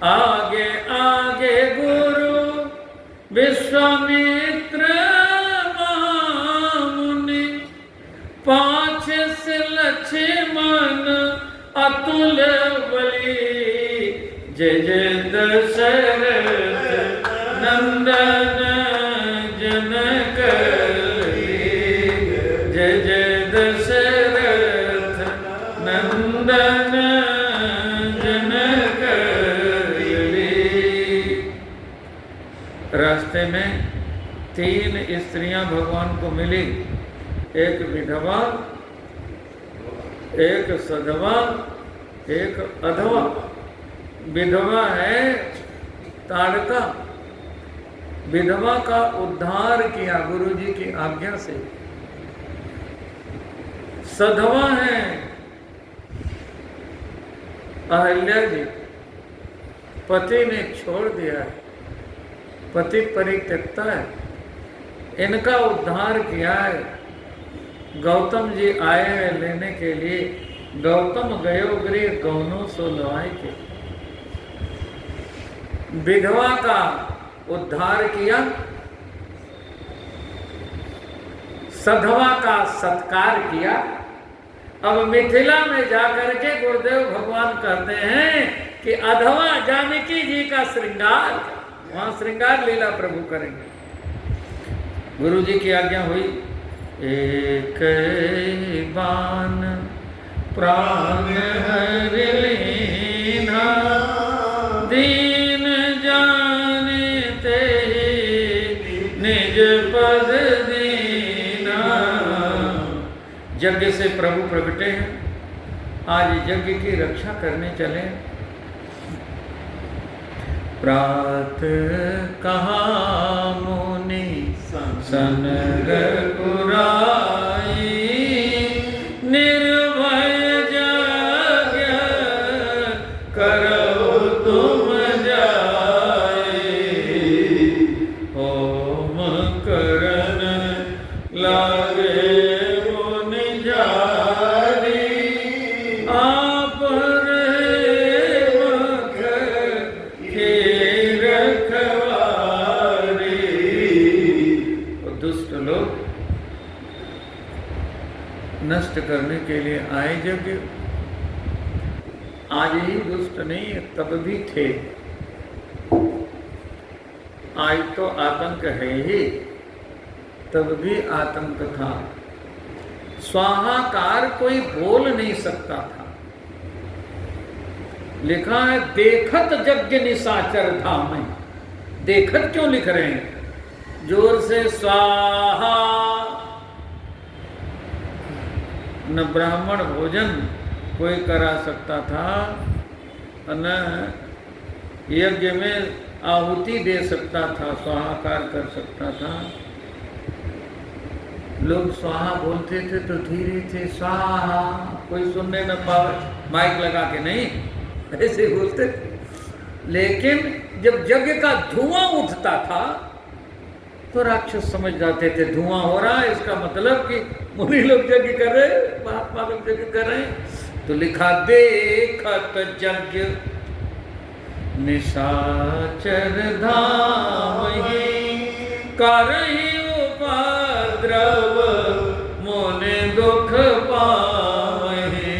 आगे आगे गुरु विश्वामित्र महामुनि, पाछे से लक्ष्मण अतुल बली। जय जय दशरथ नंदन जनक, जय जय दशरथ नंदन जनक। रास्ते में 3 स्त्रियां भगवान को मिली, एक विधवा, एक सधवा, एक अधवा। विधवा है ताड़का, विधवा का उद्धार किया गुरु जी की आज्ञा से। सधवा है अहल्या जी, पति ने छोड़ दिया है, पति परित्यक्ता है, इनका उद्धार किया है। गौतम जी आए हैं लेने के लिए, गौतम गयो गृह गौनों सो लवाई के। विधवा का उद्धार किया, सधवा का सत्कार किया। अब मिथिला में जाकर के गुरुदेव भगवान कहते हैं कि अधवा जानकी जी का श्रृंगार, वहां श्रृंगार लीला प्रभु करेंगे। गुरु जी की आज्ञा हुई, एक बान प्राण हर लीना, दीन जाने ते निज पद दीना। यज्ञ से प्रभु प्रगटे हैं, आज यज्ञ की रक्षा करने चले। प्रात कहा मुनि सनग पुराई, निर्भय यज्ञ करो तुम जाए। होम करन लागे मुनि जारी, आप रहे मख के रखवारी। दुष्ट लोग नष्ट करने के लिए आए यज्ञ। आज ही दुष्ट नहीं, तब भी थे। आज तो आतंक है ही, तब भी आतंक था। स्वाहाकार कोई बोल नहीं सकता था। लिखा है देखत यज्ञ निशाचर था। मैं देखत क्यों लिख रहे हैं? जोर से स्वाहा। न ब्राह्मण भोजन कोई करा सकता था, न यज्ञ में आहुति दे सकता था, स्वाहाकार कर सकता था। लोग स्वाहा बोलते थे तो धीरे थे, स्वाहा, कोई सुनने न पावे, माइक लगा के नहीं, ऐसे बोलते। लेकिन जब यज्ञ का धुआं उठता था तो राक्षस समझ जाते थे धुआं हो रहा है, इसका मतलब कि मुनि लोग यज्ञ कर रहे, महात्मा लोग यज्ञ कर रहे हैं। तो लिखा देखत यज्ञ निशाचर धाम, करहि उपद्रव मोने दुख पावहि।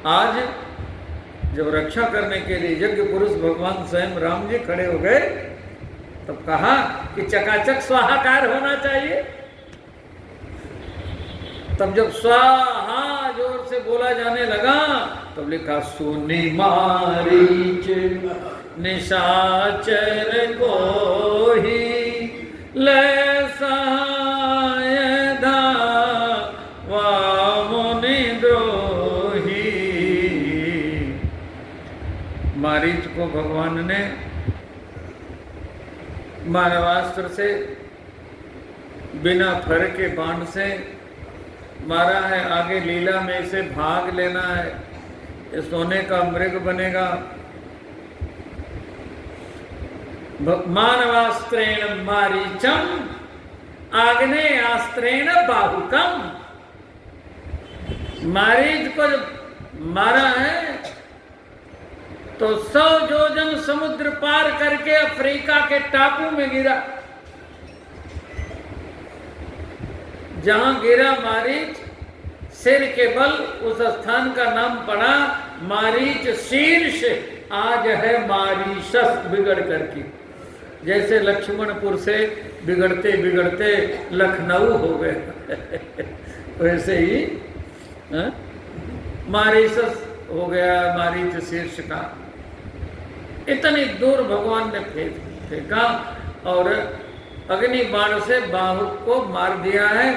आज जब रक्षा करने के लिए यज्ञ पुरुष भगवान स्वयं राम जी खड़े हो गए, तब कहा कि चकाचक स्वाहाकार होना चाहिए। तब जब स्वाहा जोर से बोला जाने लगा, तब लिखा सुनि मारीच निशाचर को ही ले सहाय धावा मुनि द्रोही। मारीच को भगवान ने मानवास्त्र से, बिना फर के बाण से मारा है। आगे लीला में इसे भाग लेना है, ये सोने का मृग बनेगा। मानवास्त्रेण मारीचम आग्नेयास्त्रेण बाहुकम। मारीच को जब मारा है तो 100 योजन समुद्र पार करके अफ्रीका के टापू में गिरा। जहां गिरा मारीच, सिर के बल उस स्थान का नाम पड़ा मारीच शीर्ष, आज है मारीशस बिगड़ करके। जैसे लक्ष्मणपुर से बिगड़ते बिगड़ते लखनऊ हो गए वैसे ही मारीशस हो गया, मारीच शीर्ष का। इतनी दूर भगवान ने फेंका और अग्नि बाण से बाहुक को मार दिया है।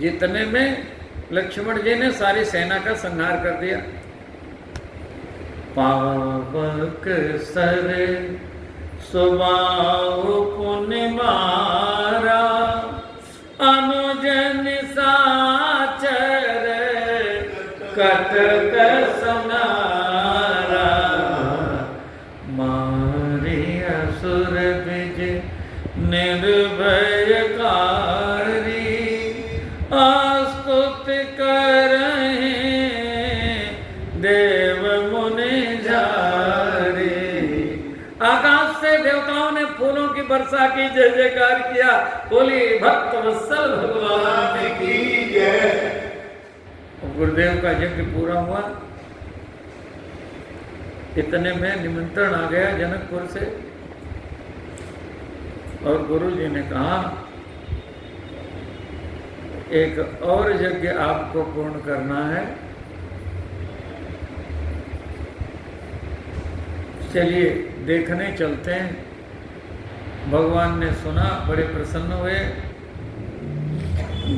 जितने में लक्ष्मण जी ने सारी सेना का संहार कर दिया। पावक सर सुबाहु पुण्य मारा, अनुजन साचर कटक समारा, मारे असुर विजय निर्भयकारी, आस्तुत करहे देव मुनि झारे। आकाश से देवताओं ने फूलों की वर्षा की, जय जयकार किया, बोली भक्त वत्सल भगवान की जय। गुरुदेव का यज्ञ पूरा हुआ। इतने में निमंत्रण आ गया जनकपुर से और गुरु जी ने कहा एक और यज्ञ आपको पूर्ण करना है, चलिए देखने चलते हैं। भगवान ने सुना, बड़े प्रसन्न हुए।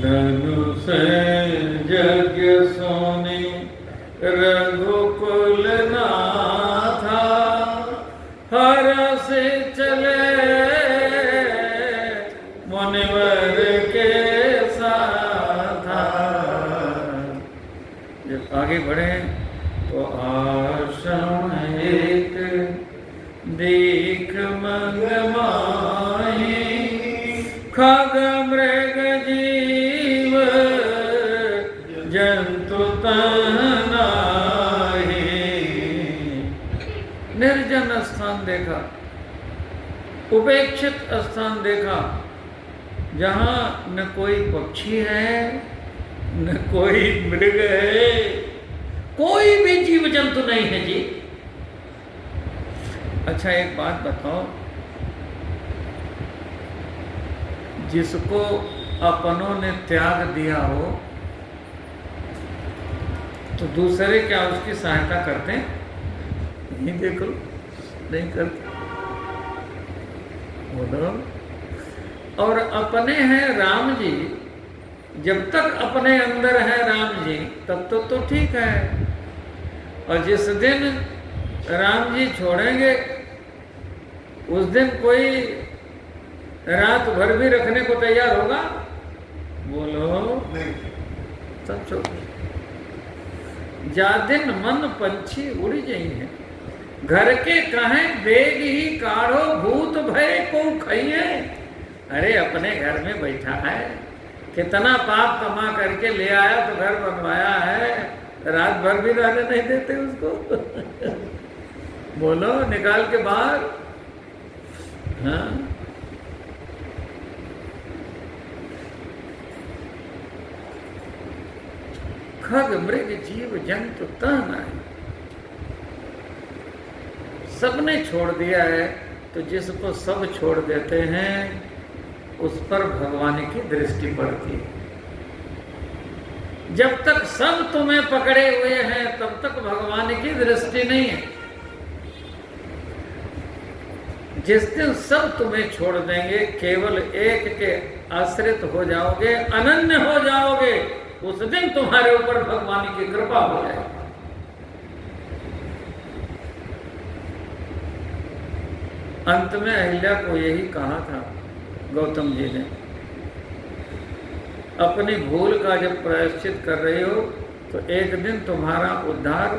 धनुष यज्ञ सोने रघुकुल नाथा, हर से चले मुनिवर के साथ। जब आगे बढ़े तो आश्रम एक दीख मंग माही, खग मृग जीव जंतु तनाही। निर्जन स्थान देखा, उपेक्षित स्थान देखा, जहां न कोई पक्षी है न कोई मृग है, कोई भी जीव जंतु नहीं है जी। अच्छा एक बात बताओ, जिसको अपनों ने त्याग दिया हो तो दूसरे क्या उसकी सहायता करते हैं? नहीं, देखो नहीं करते। बोलो। और अपने हैं राम जी, जब तक अपने अंदर है राम जी तब तो ठीक है। और जिस दिन राम जी छोड़ेंगे उस दिन कोई रात भर भी रखने को तैयार होगा? बोलो नहीं, सब छोड़। जा दिन मन पंछी उड़ जाइए, घर के कहें बेग ही काढ़ो, भूत भय को खाइए। अरे अपने घर में बैठा है, कितना पाप कमा करके ले आया तो घर बनवाया है, रात भर भी रहने नहीं देते उसको बोलो निकाल के बाहर। हाँ, खग मृग जीव जंतु तन आए, सबने छोड़ दिया है। तो जिसको सब छोड़ देते हैं उस पर भगवान की दृष्टि पड़ती है। जब तक सब तुम्हें पकड़े हुए हैं तब तक भगवान की दृष्टि नहीं है। जिस दिन सब तुम्हें छोड़ देंगे, केवल एक के आश्रित हो जाओगे, अनन्य हो जाओगे, उस दिन तुम्हारे ऊपर भगवान की कृपा हो जाएगी। अंत में अहिल्या को यही कहा था गौतम जी ने, अपनी भूल का जब प्रायश्चित कर रहे हो तो एक दिन तुम्हारा उद्धार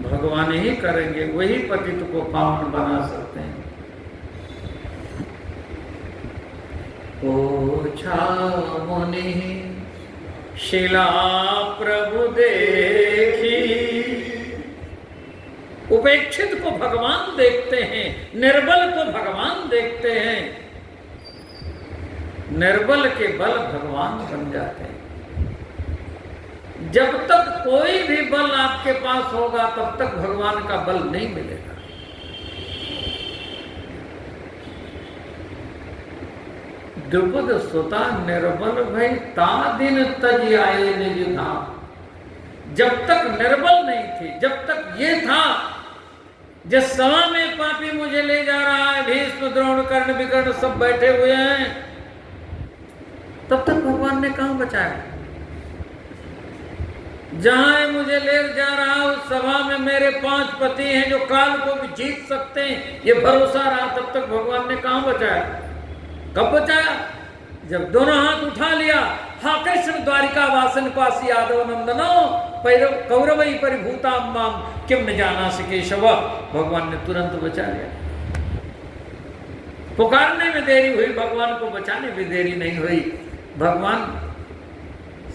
भगवान ही करेंगे, वही पतित को पावन बना सकते हैं। ओछा मुनि शिला प्रभु देखी, उपेक्षित को भगवान देखते हैं, निर्बल को भगवान देखते हैं। निर्बल के बल भगवान बन जाते हैं। जब तक कोई भी बल आपके पास होगा तब तक भगवान का बल नहीं मिलेगा। द्रुपद सुता निर्बल भई ता दिन तज आए निज धाम। जब तक निर्बल नहीं थी, जब तक ये था जिस सभा में पापी मुझे ले जा रहा है, भीष्म द्रोण कर्ण विकर्ण सब बैठे हुए हैं, तब तक भगवान ने कहां बचाया। जहां मुझे ले जा रहा उस सभा में मेरे 5 पति हैं जो काल को भी जीत सकते हैं, ये भरोसा रहा, तब तक भगवान ने कहां बचाया। कब बचाया? जब दोनों हाथ उठा लिया, हा कृष्ण द्वारिका वासन पासी यादव नंदनो कौरवई परिभूता माम किम न जाना केशव। भगवान ने तुरंत बचा लिया। पुकारने में देरी हुई, भगवान को बचाने में देरी नहीं हुई। भगवान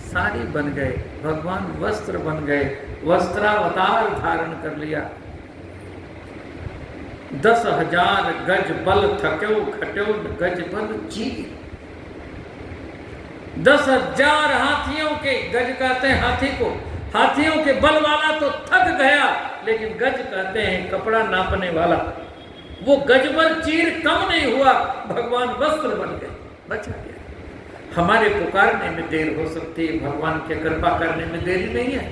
साड़ी बन गए, भगवान वस्त्र बन गए, वस्त्रावतार धारण कर लिया। 10,000 गज बल थक्यो घट्यो गज बल चीर। 10,000 हाथियों के, गज कहते हैं हाथी को, हाथियों के बल वाला तो थक गया, लेकिन गज कहते हैं कपड़ा नापने वाला, वो गज बल चीर कम नहीं हुआ, भगवान वस्त्र बन गए, बचा गया। हमारे पुकारने में देर हो सकती है, भगवान के कृपा करने में देरी नहीं है।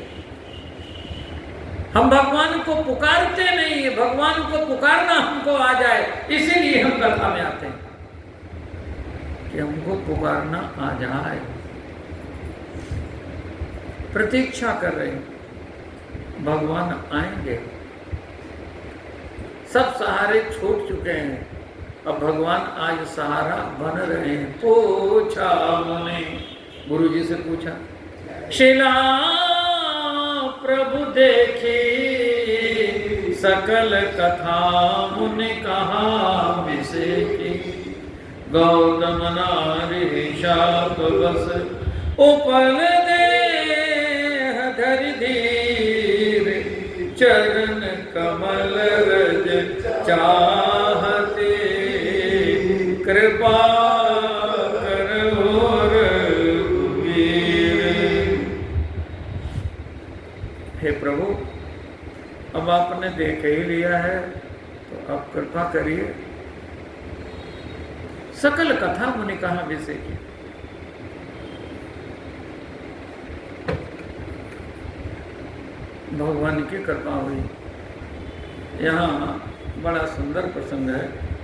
हम भगवान को पुकारते नहीं है, भगवान को पुकारना हमको आ जाए, इसीलिए हम कथा में आते हैं कि हमको पुकारना आ जाए। प्रतीक्षा कर रहे हैं, भगवान आएंगे। सब सहारे छूट चुके हैं, अब भगवान आज सहारा बन रहे हैं। पूछा मैंने, गुरु जी से पूछा, शिला प्रभु देखी सकल कथा मुनि कहा विषेकी। गौतम नारी शाप बस उपल देह धरि धीर। चरण कमल रज चाहते कृपा करो रघुवीर। हे प्रभु, अब आपने देख ही लिया है तो आप कृपा करिए। सकल कथा मुनि कहा विषय की। भगवान की कृपा हुई। यहाँ बड़ा सुंदर प्रसंग है।